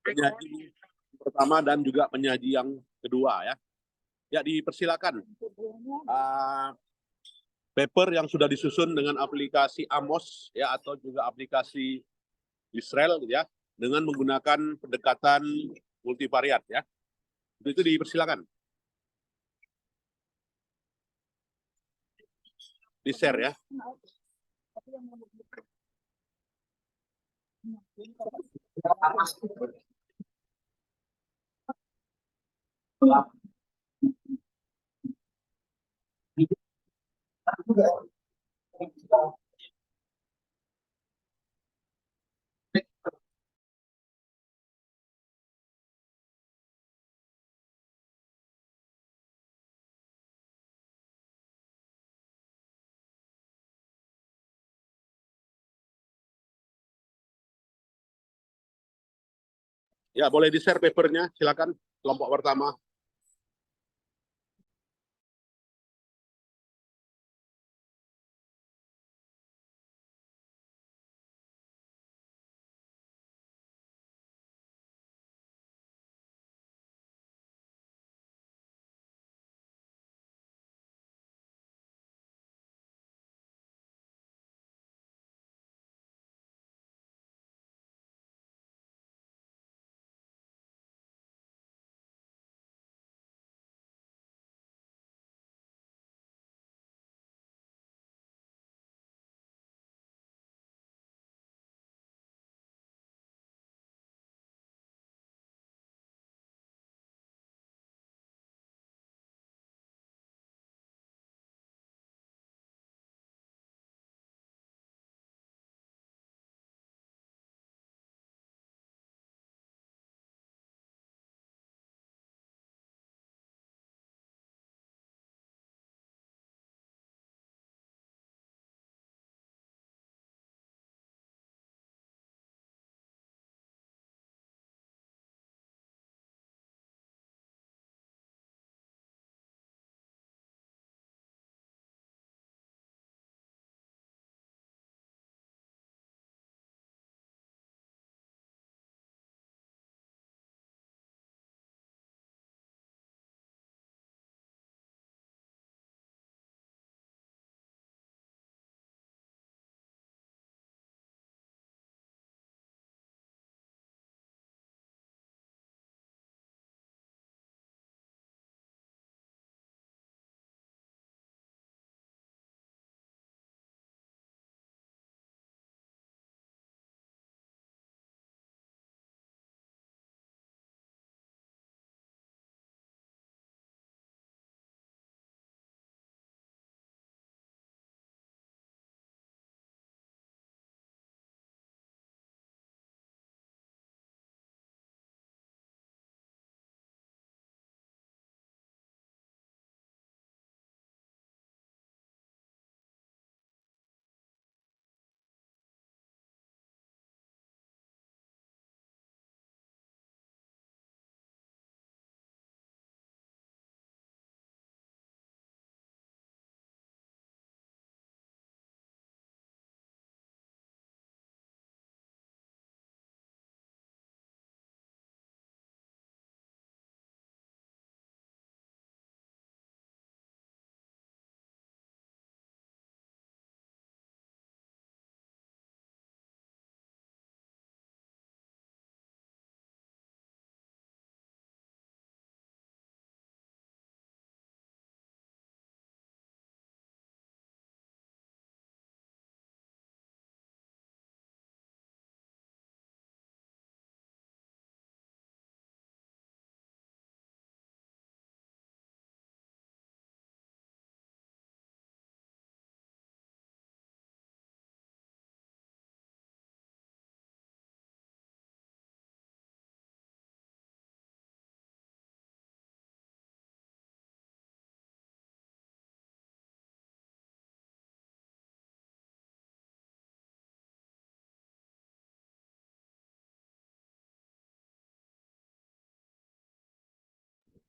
penyaji pertama dan juga penyaji yang kedua ya. Ya, dipersilakan. Paper yang sudah disusun dengan aplikasi Amos ya atau juga aplikasi Israel ya dengan menggunakan pendekatan multivariat ya. Itu dipersilakan. Di-share ya. Ya, boleh di-share papernya, silakan kelompok pertama.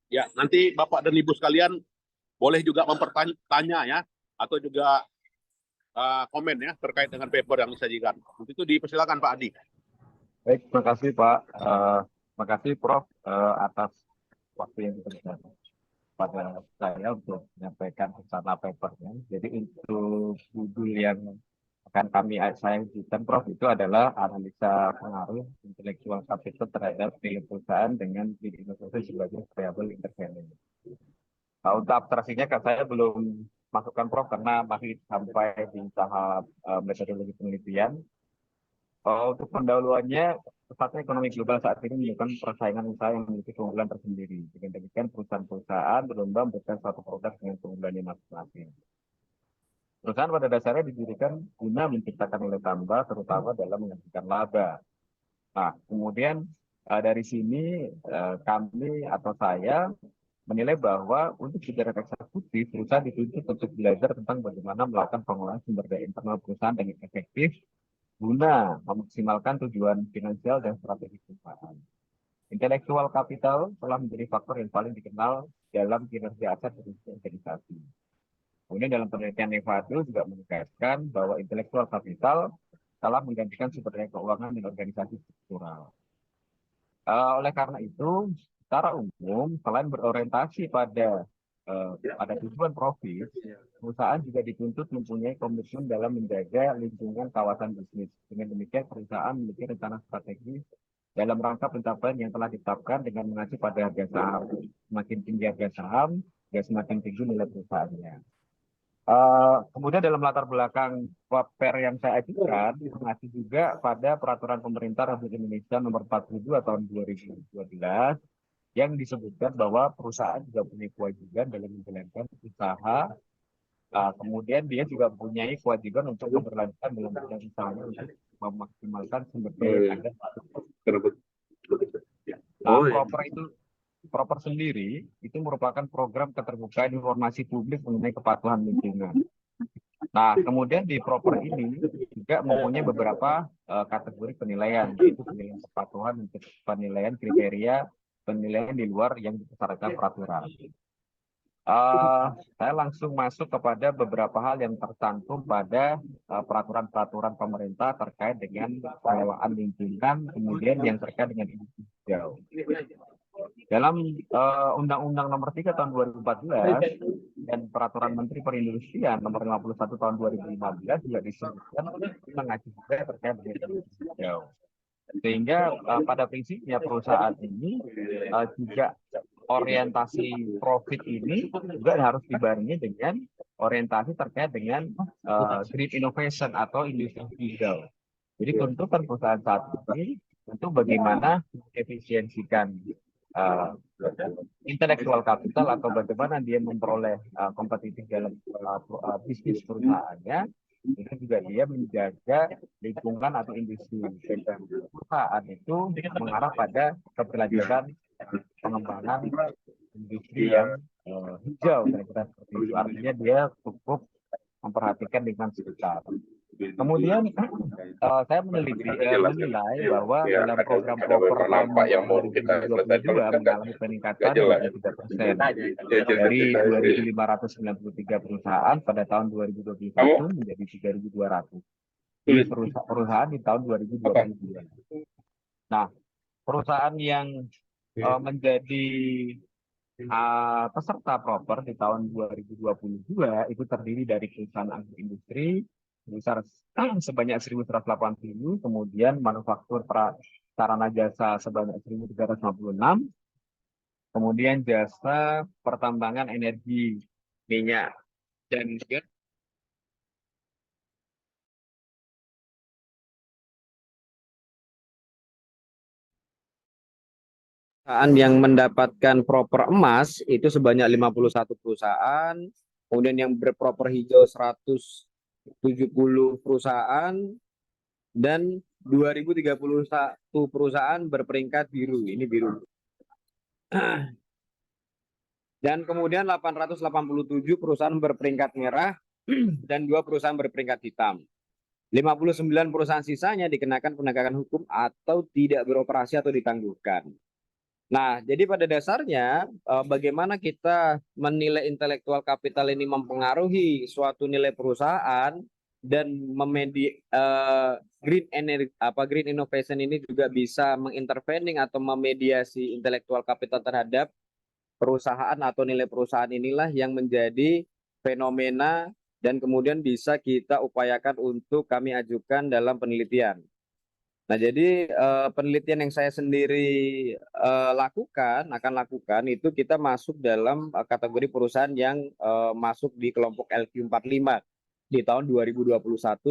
Ya, nanti Bapak dan Ibu sekalian boleh juga mempertanya ya atau juga komen ya terkait dengan paper yang disajikan. Untuk itu dipersilakan Pak Adi. Baik, terima kasih Pak. Terima kasih Prof atas waktu yang diberikan pada saya untuk menyampaikan rencana papernya. Jadi untuk judul yang akan saya ujikan Prof itu adalah analisa pengaruh intellectual capital terhadap nilai perusahaan dengan inovasi sebagai variable intervening. Nah, untuk abstraksinya kan saya belum masukkan Prof karena masih sampai di tahap metodologi penelitian. Untuk pendahuluannya, pesatnya ekonomi global saat ini menunjukkan persaingan usaha yang memiliki keunggulan tersendiri. Dengan demikian, perusahaan-perusahaan berlomba memberikan suatu produk dengan keunggulannya masing-masing. Perusahaan pada dasarnya didirikan guna menciptakan nilai tambah, terutama dalam menghasilkan laba. Nah, kemudian dari sini kami atau saya menilai bahwa untuk jajaran eksekutif, perusahaan dituntut untuk belajar tentang bagaimana melakukan pengolahan sumber daya internal perusahaan dengan efektif guna memaksimalkan tujuan finansial dan strategi perusahaan. Intellectual capital telah menjadi faktor yang paling dikenal dalam kinerja aset organisasi. Kemudian dalam penelitian Nevado juga menegaskan bahwa intellectual capital telah menggantikan sumber daya keuangan dan organisasi struktural. Oleh karena itu, secara umum, selain berorientasi pada tujuan profit, perusahaan juga dituntut mempunyai komitmen dalam menjaga lingkungan kawasan bisnis. Dengan demikian, perusahaan memiliki rencana strategis dalam rangka pencapaian yang telah ditetapkan dengan mengacu pada harga saham. Semakin tinggi harga saham, ya semakin tinggi nilai perusahaannya. Kemudian dalam latar belakang paper yang saya ajukan, mengacu juga pada peraturan pemerintah Republik Indonesia nomor 42 tahun 2012 yang disebutkan bahwa perusahaan juga punya kewajiban dalam menjalankan usaha. Kemudian dia juga mempunyai kewajiban untuk memperlanjutkan dalam bidang usahanya untuk memaksimalkan sumber daya yang ada. Proper sendiri itu merupakan program keterbukaan informasi publik mengenai kepatuhan lingkungan. Nah, kemudian di proper ini juga mempunyai beberapa kategori penilaian, yaitu penilaian kepatuhan, penilaian kriteria, penilaian di luar yang berdasarkan peraturan. Saya langsung masuk kepada beberapa hal yang tercantum pada peraturan-peraturan pemerintah terkait dengan pengelolaan lingkungan, kemudian yang terkait dengan industri hijau. Dalam Undang-Undang Nomor 3 Tahun 2014 dan Peraturan Menteri Perindustrian Nomor 51 Tahun 2015 juga disebutkan mengacu juga terkait dengan industri hijau. Sehingga pada prinsipnya perusahaan ini juga orientasi profit ini juga harus dibarengi dengan orientasi terkait dengan green innovation atau industri hijau. Jadi tuntutan perusahaan saat ini untuk bagaimana efisiensikan intellectual capital atau bagaimana dia memperoleh kompetitif dalam bisnis perusahaannya, itu juga dia menjaga lingkungan atau industri perusahaan itu mengarah pada keberlanjutan pengembangan industri yang hijau, kira-kira seperti itu. Artinya dia cukup memperhatikan lingkungan sekitar. Kemudian saya menilai bahwa dalam program proper tahun 2022 mengalami peningkatan 23% dari 2.593 perusahaan pada tahun 2021 menjadi 3.200 di perusahaan di tahun 2022. Nah, perusahaan yang menjadi peserta proper di tahun 2022 itu terdiri dari perusahaan agroindustri besar sebanyak 1.180, kemudian manufaktur sarana jasa sebanyak 1.356, kemudian jasa pertambangan energi minyak dan gas perusahaan yang mendapatkan proper emas itu sebanyak 51 perusahaan, kemudian yang berproper hijau 170 perusahaan, dan 2031 perusahaan berperingkat biru, ini biru. Dan kemudian 887 perusahaan berperingkat merah dan 2 perusahaan berperingkat hitam. 59 perusahaan sisanya dikenakan penegakan hukum atau tidak beroperasi atau ditangguhkan. Nah, jadi pada dasarnya bagaimana kita menilai intellectual capital ini mempengaruhi suatu nilai perusahaan, dan green innovation ini juga bisa mengintervening atau memediasi intellectual capital terhadap perusahaan atau nilai perusahaan inilah yang menjadi fenomena dan kemudian bisa kita upayakan untuk kami ajukan dalam penelitian. Nah, jadi penelitian yang saya sendiri akan lakukan itu kita masuk dalam kategori perusahaan yang masuk di kelompok LQ45 di tahun 2021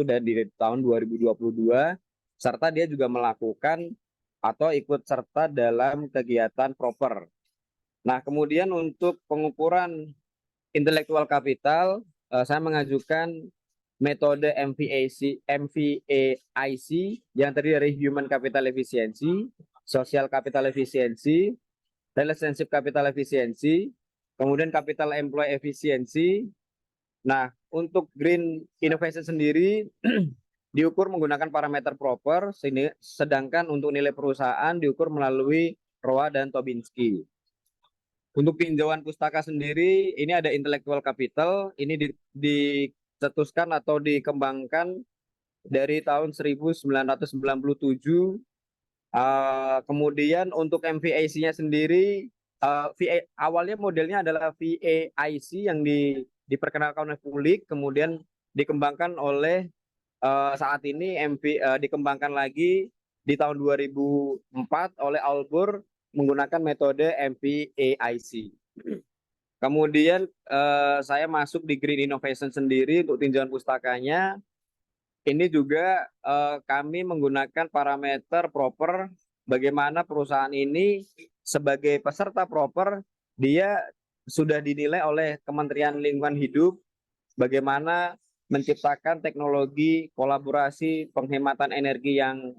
dan di tahun 2022, serta dia juga melakukan atau ikut serta dalam kegiatan proper. Nah, kemudian untuk pengukuran intellectual capital, saya mengajukan metode MVAIC yang terdiri dari Human Capital Efficiency, Social Capital Efficiency, Relationship Capital Efficiency, kemudian Capital Employee Efficiency. Nah, untuk Green Innovation sendiri diukur menggunakan parameter proper, sedangkan untuk nilai perusahaan diukur melalui ROA dan Tobinski. Untuk tinjauan pustaka sendiri, ini ada intellectual capital, ini dicetuskan atau dikembangkan dari tahun 1997. Kemudian untuk MVAC-nya sendiri, awalnya modelnya adalah VAIC yang diperkenalkan oleh publik, kemudian dikembangkan oleh saat ini dikembangkan lagi di tahun 2004 oleh Albur menggunakan metode MVAIC. Kemudian saya masuk di Green Innovation sendiri untuk tinjauan pustakanya. Ini juga kami menggunakan parameter proper bagaimana perusahaan ini sebagai peserta proper, dia sudah dinilai oleh Kementerian Lingkungan Hidup bagaimana menciptakan teknologi kolaborasi penghematan energi yang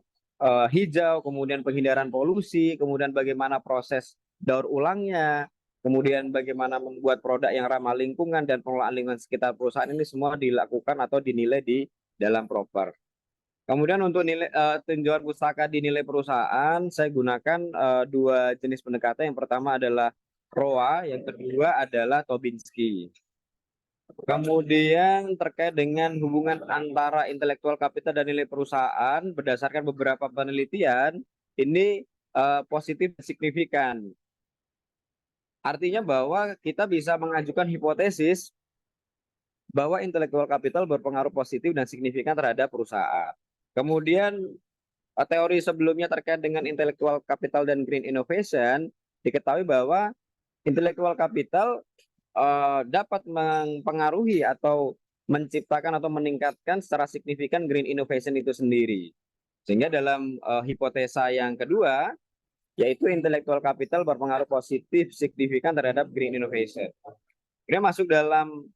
hijau, kemudian penghindaran polusi, kemudian bagaimana proses daur ulangnya, kemudian bagaimana membuat produk yang ramah lingkungan dan pengelolaan lingkungan sekitar perusahaan ini semua dilakukan atau dinilai di dalam proper. Kemudian untuk nilai tinjauan pustaka di nilai perusahaan, saya gunakan dua jenis pendekatan. Yang pertama adalah ROA, yang kedua adalah Tobinski. Kemudian terkait dengan hubungan antara intellectual capital dan nilai perusahaan, berdasarkan beberapa penelitian, ini positif dan signifikan. Artinya bahwa kita bisa mengajukan hipotesis bahwa intellectual capital berpengaruh positif dan signifikan terhadap perusahaan. Kemudian teori sebelumnya terkait dengan intellectual capital dan green innovation, diketahui bahwa intellectual capital dapat mempengaruhi atau menciptakan atau meningkatkan secara signifikan green innovation itu sendiri. Sehingga dalam hipotesa yang kedua, yaitu intellectual capital berpengaruh positif signifikan terhadap green innovation. Ini masuk dalam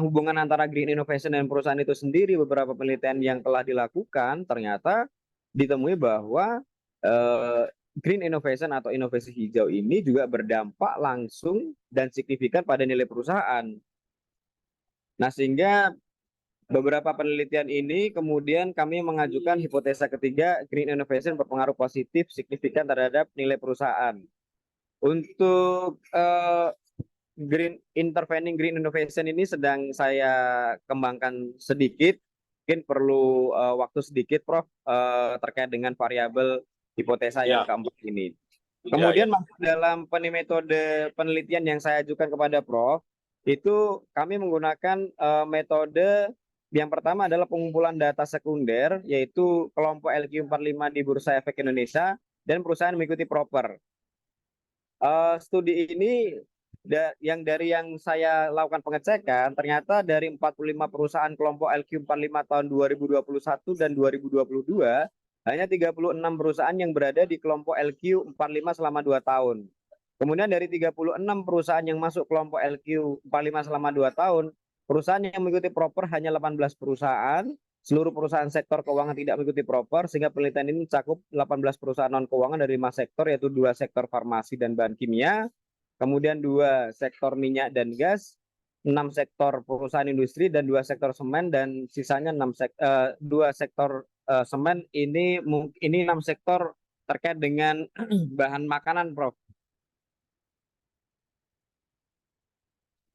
hubungan antara green innovation dan perusahaan itu sendiri. Beberapa penelitian yang telah dilakukan ternyata ditemui bahwa green innovation atau inovasi hijau ini juga berdampak langsung dan signifikan pada nilai perusahaan. Nah, sehingga beberapa penelitian ini kemudian kami mengajukan hipotesa ketiga, green innovation berpengaruh positif signifikan terhadap nilai perusahaan. Untuk intervening green innovation ini sedang saya kembangkan sedikit, mungkin perlu waktu sedikit, Prof, terkait dengan variabel hipotesa yang keempat ini. Kemudian masuk dalam metode penelitian yang saya ajukan kepada Prof, itu kami menggunakan metode yang pertama adalah pengumpulan data sekunder, yaitu kelompok LQ45 di Bursa Efek Indonesia dan perusahaan mengikuti proper. Studi ini dari yang saya lakukan pengecekan, ternyata dari 45 perusahaan kelompok LQ45 tahun 2021 dan 2022, hanya 36 perusahaan yang berada di kelompok LQ45 selama 2 tahun. Kemudian dari 36 perusahaan yang masuk kelompok LQ45 selama 2 tahun, perusahaan yang mengikuti proper hanya 18 perusahaan, seluruh perusahaan sektor keuangan tidak mengikuti proper, sehingga penelitian ini mencakup 18 perusahaan non-keuangan dari 5 sektor, yaitu 2 sektor farmasi dan bahan kimia, kemudian 2 sektor minyak dan gas, 6 sektor perusahaan industri, dan 2 sektor semen, dan sisanya 2 sektor semen. Ini 6 sektor terkait dengan bahan makanan, Prof.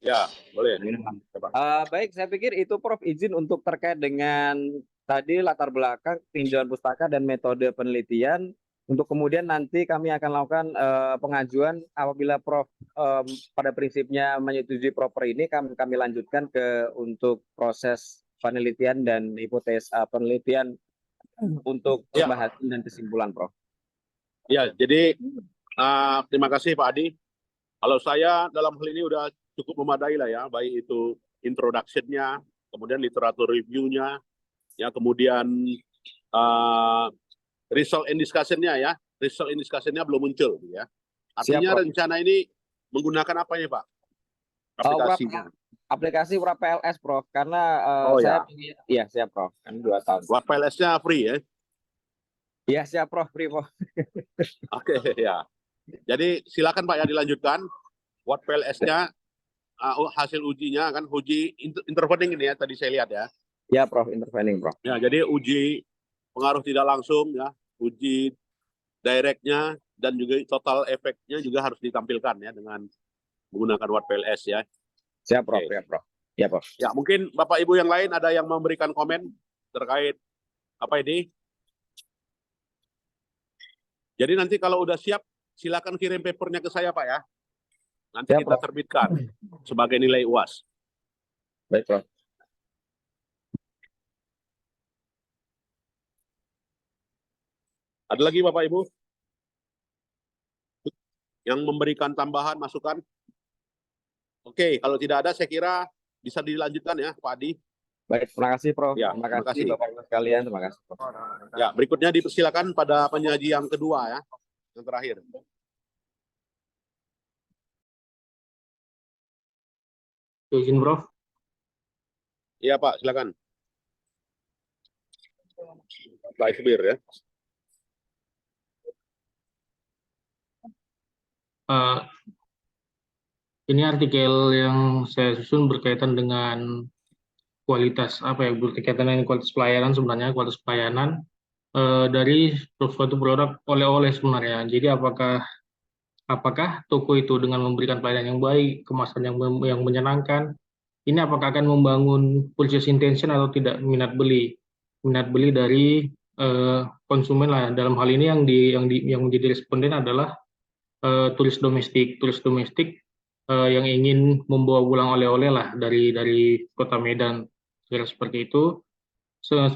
Ya, boleh. Baik, saya pikir itu Prof izin untuk terkait dengan tadi latar belakang tinjauan pustaka dan metode penelitian. Untuk kemudian nanti kami akan lakukan pengajuan apabila Prof pada prinsipnya menyetujui proper ini, kami lanjutkan untuk proses penelitian dan hipotesa penelitian untuk Ya. pembahasan dan kesimpulan, Prof. Ya, jadi terima kasih Pak Adi. Kalau saya dalam hal ini udah cukup memadai lah ya, baik itu introduction-nya, kemudian literatur review-nya, ya kemudian result and discussion-nya ya, result and discussion-nya belum muncul ya. Artinya Prof. rencana ini menggunakan apa ya Pak? Aplikasinya. Aplikasi Wrap PLS, Prof. Karena Oh, saya ya. iya siap, Prof. Kan 2 tahun. Wrap PLS-nya free ya? Iya siap, Prof. Free, Prof. Oke, ya. Jadi silakan Pak ya dilanjutkan. Wrap PLS-nya hasil ujinya kan uji intervening ini ya tadi saya lihat ya. Ya, Prof. Intervening, Prof. Ya, jadi uji pengaruh tidak langsung ya, uji directnya dan juga total efeknya juga harus ditampilkan ya dengan menggunakan Wrap PLS ya. Siap, Prof. Oke. Ya, Prof. Ya, Prof. Ya, mungkin Bapak Ibu yang lain ada yang memberikan komen terkait apa ini? Jadi nanti kalau udah siap, silakan kirim papernya ke saya Pak ya. Nanti Ya, kita Prof. terbitkan sebagai nilai UAS. Baik, Prof. Ada lagi Bapak Ibu yang memberikan tambahan masukan? Oke, kalau tidak ada saya kira bisa dilanjutkan ya Pak Adi. Baik, terima kasih, Prof. Ya, terima terima kasih kasih. Bapak-Ibu sekalian. Terima kasih, Prof. Ya, berikutnya dipersilakan pada penyaji yang kedua ya, yang terakhir. Izin, Prof. Iya Pak, silakan. Pak Isbir ya. Ini artikel yang saya susun berkaitan dengan kualitas berkaitan dengan kualitas pelayanan, sebenarnya kualitas pelayanan dari suatu produk oleh-oleh sebenarnya. Jadi apakah toko itu dengan memberikan pelayanan yang baik, kemasan yang menyenangkan, ini apakah akan membangun purchase intention atau tidak, minat beli dari konsumen lah. Dalam hal ini yang menjadi responden adalah turis domestik yang ingin membawa pulang oleh-oleh lah dari kota Medan, seperti itu.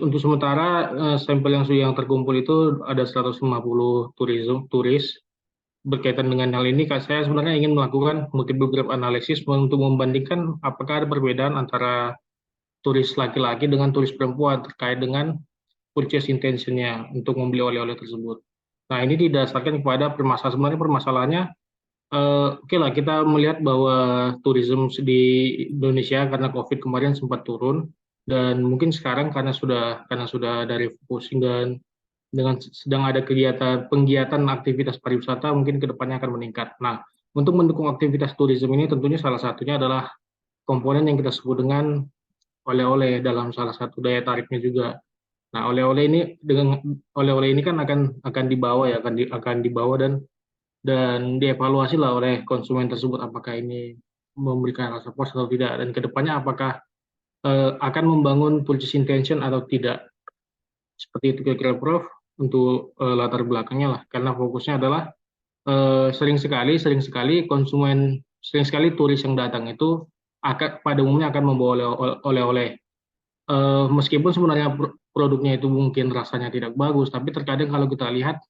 Untuk sementara sampel yang terkumpul itu ada 150 turis. Berkaitan dengan hal ini, saya sebenarnya ingin melakukan multiple graph analysis untuk membandingkan apakah ada perbedaan antara turis laki-laki dengan turis perempuan terkait dengan purchase intention-nya untuk membeli oleh-oleh tersebut. Nah, ini didasarkan kepada permasalahannya. Oke lah, kita melihat bahwa tourism di Indonesia karena COVID kemarin sempat turun, dan mungkin sekarang karena sudah ada refocusing dan dengan sedang ada penggiatan aktivitas pariwisata, mungkin kedepannya akan meningkat. Nah, untuk mendukung aktivitas tourism ini tentunya salah satunya adalah komponen yang kita sebut dengan oleh-oleh dalam salah satu daya tariknya juga. Nah, oleh-oleh ini kan akan dibawa dan dievaluasi lah oleh konsumen tersebut apakah ini memberikan rasa puas atau tidak, dan kedepannya apakah akan membangun purchase intention atau tidak. Seperti itu kira-kira, Prof, untuk latar belakangnya lah, karena fokusnya adalah sering sekali turis yang datang itu pada umumnya akan membawa oleh-oleh. Meskipun sebenarnya produknya itu mungkin rasanya tidak bagus, tapi terkadang kalau kita lihat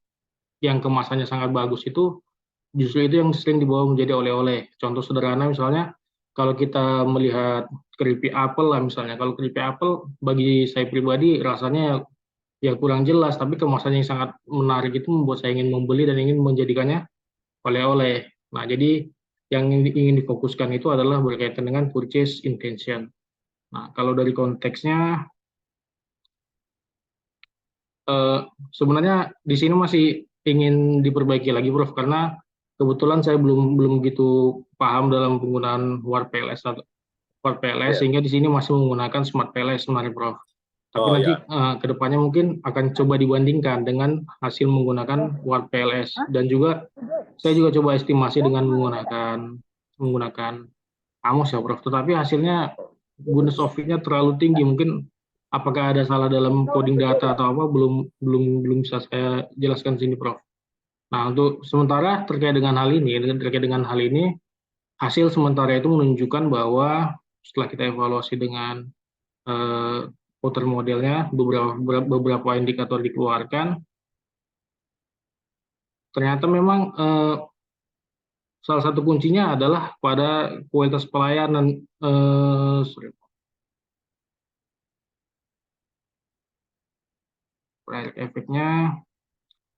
yang kemasannya sangat bagus itu justru itu yang sering dibawa menjadi oleh-oleh. Contoh sederhana misalnya kalau kita melihat keripik apel lah misalnya. Kalau keripik apel bagi saya pribadi rasanya ya kurang jelas, tapi kemasannya yang sangat menarik itu membuat saya ingin membeli dan ingin menjadikannya oleh-oleh. Nah, jadi yang ingin difokuskan itu adalah berkaitan dengan purchase intention. Nah, kalau dari konteksnya sebenarnya di sini masih ingin diperbaiki lagi, Prof, karena kebetulan saya belum begitu paham dalam penggunaan Wrap PLS sehingga di sini masih menggunakan Smart PLS sebenarnya, Prof. Tapi nanti kedepannya mungkin akan coba dibandingkan dengan hasil menggunakan Wrap PLS, dan juga saya juga coba estimasi dengan menggunakan Amos ya Prof. Tetapi hasilnya goodness of fit-nya terlalu tinggi. Mungkin apakah ada salah dalam coding data atau apa belum bisa saya jelaskan sini Prof. Nah, untuk sementara terkait dengan hal ini, hasil sementara itu menunjukkan bahwa setelah kita evaluasi dengan voter modelnya, beberapa indikator dikeluarkan, ternyata memang salah satu kuncinya adalah pada kualitas pelayanan. Efeknya.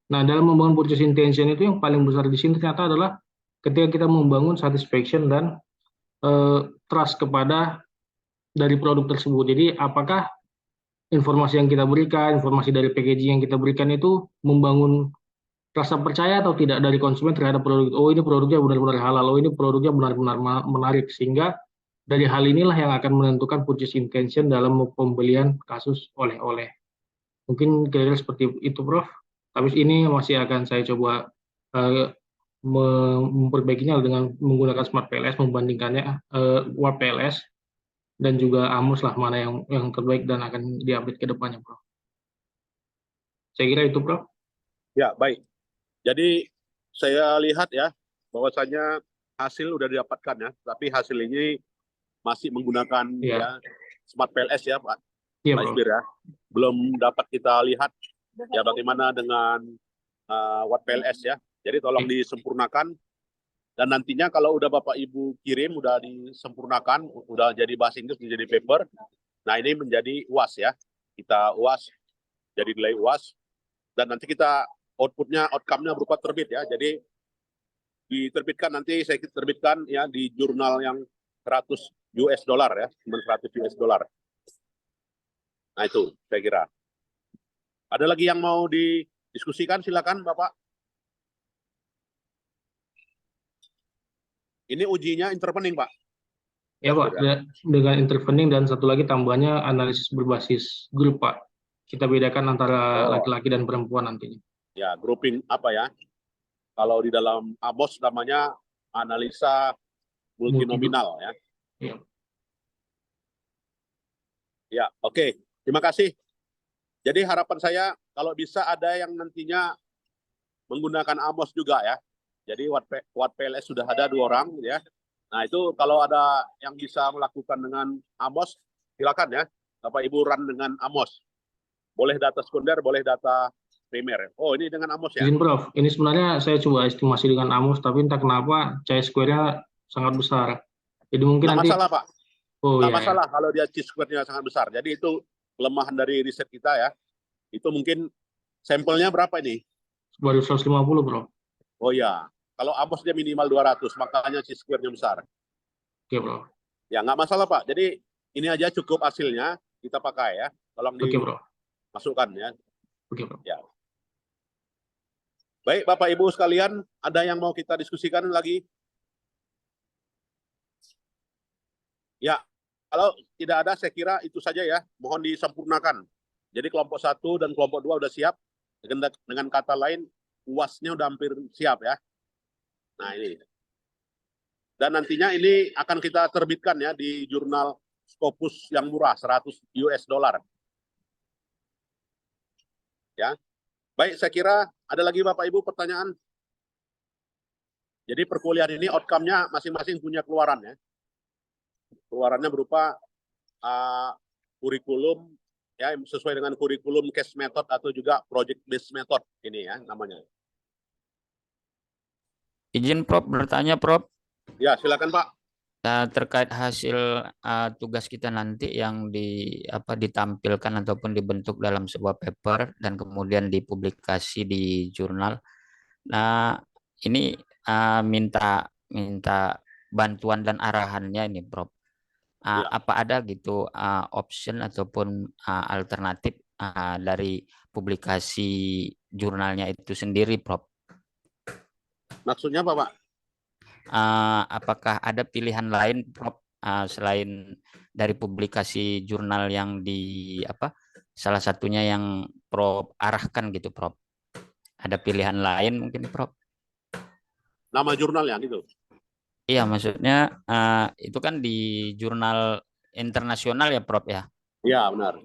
Nah, dalam membangun purchase intention itu yang paling besar di sini ternyata adalah ketika kita membangun satisfaction dan trust kepada dari produk tersebut. Jadi apakah informasi yang kita berikan, informasi dari packaging yang kita berikan itu membangun rasa percaya atau tidak dari konsumen terhadap produk. Oh, ini produknya benar-benar halal, oh ini produknya benar-benar menarik. Sehingga dari hal inilah yang akan menentukan purchase intention dalam pembelian kasus oleh-oleh. Mungkin kira-kira seperti itu Prof. Tapi ini masih akan saya coba memperbaikinya dengan menggunakan Smart PLS, membandingkannya Word PLS dan juga Amos lah mana yang terbaik dan akan diupdate ke depannya Prof. Saya kira itu Prof. Ya, baik. Jadi saya lihat ya bahwasanya hasil udah didapatkan ya, tapi hasil ini masih menggunakan ya Smart PLS ya Pak. Iya, Pak Prof. Isbir ya. Belum dapat kita lihat ya bagaimana dengan Watt PLS ya. Jadi tolong disempurnakan dan nantinya kalau udah Bapak Ibu kirim udah disempurnakan, udah jadi bahasa Inggris menjadi paper. Nah, ini menjadi UAS ya. Kita UAS jadi nilai UAS dan nanti kita outcome-nya berupa terbit ya. Jadi diterbitkan nanti saya terbitkan ya di jurnal yang 100 US dollar ya, cuma 100 US dollar. Nah, itu saya kira. Ada lagi yang mau didiskusikan, silakan Bapak. Ini ujinya intervening, Pak. Ya Pak, dengan intervening dan satu lagi tambahannya analisis berbasis grup Pak. Kita bedakan antara laki-laki dan perempuan nantinya. Ya, grouping apa ya? Kalau di dalam Amos namanya analisa multinominal ya. Ya. Ya, oke. Terima kasih. Jadi harapan saya kalau bisa ada yang nantinya menggunakan Amos juga ya. Jadi Watt PLS sudah ada 2 orang ya. Nah, itu kalau ada yang bisa melakukan dengan Amos, silakan ya. Bapak Ibu run dengan Amos. Boleh data sekunder, boleh data primer. Oh, ini dengan Amos ya. Izin Prof, ini sebenarnya saya coba estimasi dengan Amos, tapi entah kenapa chi-square-nya sangat besar. Jadi mungkin nggak nanti masalah Pak. Oh nggak ya. masalah kalau dia chi-square-nya sangat besar. Jadi itu kelemahan dari riset kita ya. Itu mungkin sampelnya berapa ini? Baru 150 Bro. Oh ya, kalau Amos dia minimal 200, makanya chi-square-nya besar. Oke Bro. Ya nggak masalah Pak. Jadi ini aja cukup hasilnya kita pakai ya. Tolong dimasukkan ya. Oke Bro. Ya. Baik Bapak Ibu sekalian, ada yang mau kita diskusikan lagi? Ya, kalau tidak ada saya kira itu saja ya. Mohon disempurnakan. Jadi kelompok 1 dan kelompok 2 udah siap. Dengan kata lain, UAS-nya udah hampir siap ya. Nah ini. Dan nantinya ini akan kita terbitkan ya di jurnal Scopus yang murah, 100 US dollar. Ya. Baik, saya kira ada lagi Bapak Ibu pertanyaan. Jadi perkuliahan ini outcome-nya masing-masing punya keluaran ya. Keluarannya berupa kurikulum ya sesuai dengan kurikulum case method atau juga project based method ini ya namanya. Izin Prof bertanya Prof. Ya, silakan Pak. Nah, terkait hasil tugas kita nanti yang ditampilkan ataupun dibentuk dalam sebuah paper dan kemudian dipublikasi di jurnal. Nah, ini minta bantuan dan arahannya ini Prof. Apa ada gitu option ataupun alternatif dari publikasi jurnalnya itu sendiri Prof? Maksudnya apa Pak? Apakah ada pilihan lain Prof selain dari publikasi jurnal yang salah satunya yang Prof arahkan gitu Prof? Ada pilihan lain mungkin Prof? Nama jurnalnya gitu. Iya, maksudnya itu kan di jurnal internasional ya, Prof ya. Ya, benar.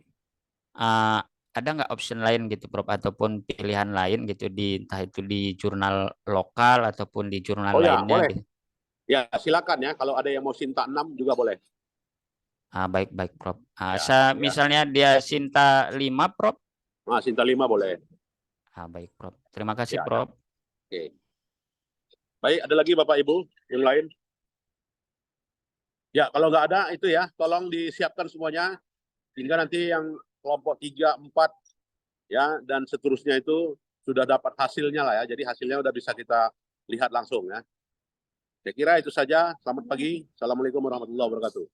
Eh, ada nggak option lain gitu, Prof, ataupun pilihan lain gitu di entah itu di jurnal lokal ataupun di jurnal Oh ya, lainnya boleh. gitu. Ya, silakan ya. Kalau ada yang mau Sinta 6 juga boleh. Baik, baik, Prof. Ya, ya. Misalnya dia Sinta 5, Prof. Nah, Sinta 5 boleh. Baik, Prof. Terima kasih, Ya, ya. Prof. Oke. Baik, ada lagi Bapak Ibu yang lain? Ya, kalau nggak ada itu ya, tolong disiapkan semuanya. Sehingga nanti yang kelompok 3, 4, ya, dan seterusnya itu sudah dapat hasilnya lah ya. Jadi hasilnya udah bisa kita lihat langsung ya. Saya kira itu saja. Selamat pagi. Assalamualaikum warahmatullahi wabarakatuh.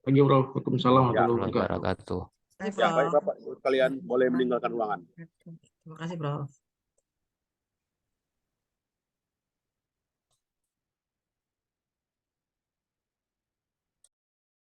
Pagi, Prof. Waalaikumsalam Ya. warahmatullahi wabarakatuh. Wabarakatuh. Ya, baik Bapak, kalian boleh meninggalkan ruangan. Terima kasih, Prof.